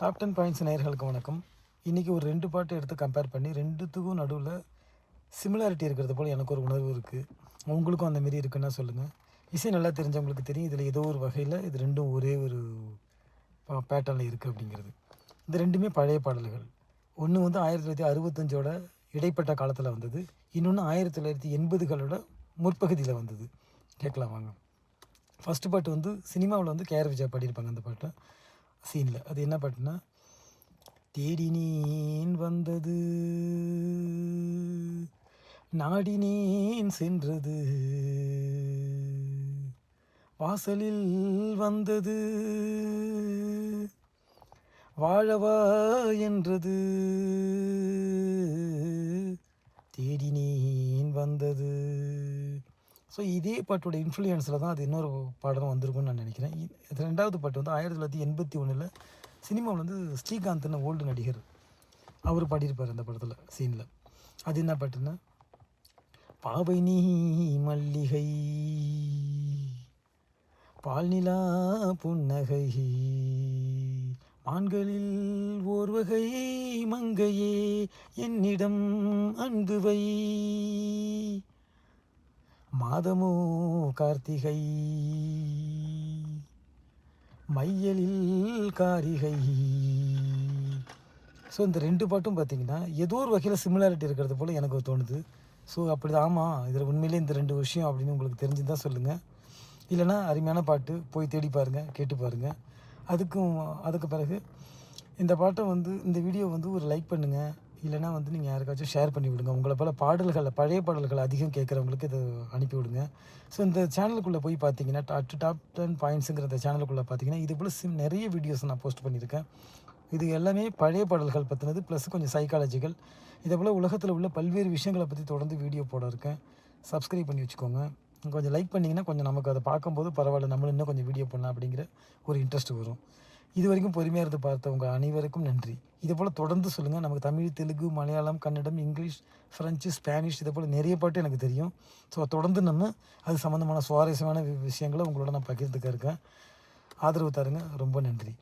Top 10 points நேயர்களுக்கு வணக்கம். இன்றைக்கி ஒரு 2 பாட்டு எடுத்து கம்பேர் பண்ணி 2த்துக்கும் நடுவில் சிமிலாரிட்டி இருக்கிறது போல் எனக்கு ஒரு உணர்வு இருக்குது. உங்களுக்கும் அந்த மாரி இருக்குன்னா சொல்லுங்கள். இசை நல்லா தெரிஞ்சவங்களுக்கு தெரியும் இதில் ஏதோ ஒரு வகையில் இது ரெண்டும் ஒரே ஒரு பேட்டர்னில் இருக்குது அப்படிங்கிறது. இந்த ரெண்டுமே பழைய பாடல்கள். ஒன்று வந்து 1965 இடைப்பட்ட காலத்தில் வந்தது. இன்னொன்று 1980களோட முற்பகுதியில் வந்தது. கேட்கலாம் வாங்க. ஃபஸ்ட்டு பாட்டு வந்து சினிமாவில் வந்து கேஆர் விஜயா பாடியிருப்பாங்க அந்த பாட்டை சீனில். அது என்ன பாட்டுன்னா, தேடினேன் வந்தது நாடினேன் சென்றது வாசலில் வந்தது வாழவா என்றது தேடினேன் வந்தது. ஸோ இதே பாட்டோட இன்ஃப்ளூயன்ஸில் தான் அது இன்னொரு பாடலும் வந்திருக்கும்னு நான் நினைக்கிறேன். இது 2வது பாட்டு வந்து 1981 சினிமாவில் வந்து ஸ்ரீகாந்த்னு ஓல்டு நடிகர் அவர் பாடியிருப்பார் அந்த படத்தில் சீனில். அது என்ன பாட்டுன்னா, பாவை நீ மல்லிகை பால்நிலா புன்னகை ஆண்களில் ஓர் வகை மங்கையே என்னிடம் அன்பு வை மாதமோ கார்த்திகை மையலில் காரிகை. ஸோ இந்த 2 பாட்டும் பார்த்திங்கன்னா ஏதோ ஒரு வகையில் சிமிலாரிட்டி இருக்கிறது போல் எனக்கு தோணுது. ஸோ அப்படி தான். ஆமாம், இதில் உண்மையிலே இந்த 2 விஷயம் அப்படின்னு உங்களுக்கு தெரிஞ்சுதான் சொல்லுங்கள். இல்லைனா அருமையான பாட்டு போய் தேடி பாருங்கள், கேட்டு பாருங்கள். அதுக்கு பிறகு இந்த பாட்டை வந்து இந்த வீடியோ வந்து ஒரு லைக் பண்ணுங்கள். இல்லைனா வந்து நீங்கள் யாருக்காச்சும் ஷேர் பண்ணி விடுங்க. உங்களை போல் பழைய பாடல்கள் அதிகம் கேட்குறவங்களுக்கு இதை அனுப்பி விடுங்க. ஸோ இந்த சேனலுக்குள்ளே போய் பார்த்தீங்கன்னா டாப் 10 பாயிண்ட்ஸுங்கிற இந்த சேனலுக்குள்ளே பார்த்தீங்கன்னா இது போல் நிறைய வீடியோஸ் நான் போஸ்ட் பண்ணியிருக்கேன். இது எல்லாமே பழைய பாடல்கள் பற்றினது ப்ளஸ் கொஞ்சம் சைக்காலஜிக்கல். இதே போல் உலகத்தில் உள்ள பல்வேறு விஷயங்களை பற்றி தொடர்ந்து வீடியோ போட இருக்கேன். சப்ஸ்கிரைப் பண்ணி வச்சுக்கோங்க. கொஞ்சம் லைக் பண்ணிங்கன்னா கொஞ்சம் நமக்கு அதை பார்க்கும்போது பரவாயில்ல, நம்மளும் இன்னும் கொஞ்சம் வீடியோ பண்ணலாம் அப்படிங்கிற ஒரு இன்ட்ரெஸ்ட் வரும். இது வரைக்கும் பொறுமையாக இருந்து பார்த்தவங்க அனைவருக்கும் நன்றி. இதே போல் தொடர்ந்து சொல்லுங்கள். நமக்கு Tamil, Telugu, Malayalam, Kannada, English, French, Spanish இதே போல் நிறைய பாட்டு எனக்கு தெரியும். ஸோ தொடர்ந்து நம்ம அது சம்மந்தமான சுவாரஸ்யமான விஷயங்களை உங்களோட நான் பகிர்ந்துக்க இருக்கேன். ஆதரவு தாருங்க. ரொம்ப நன்றி.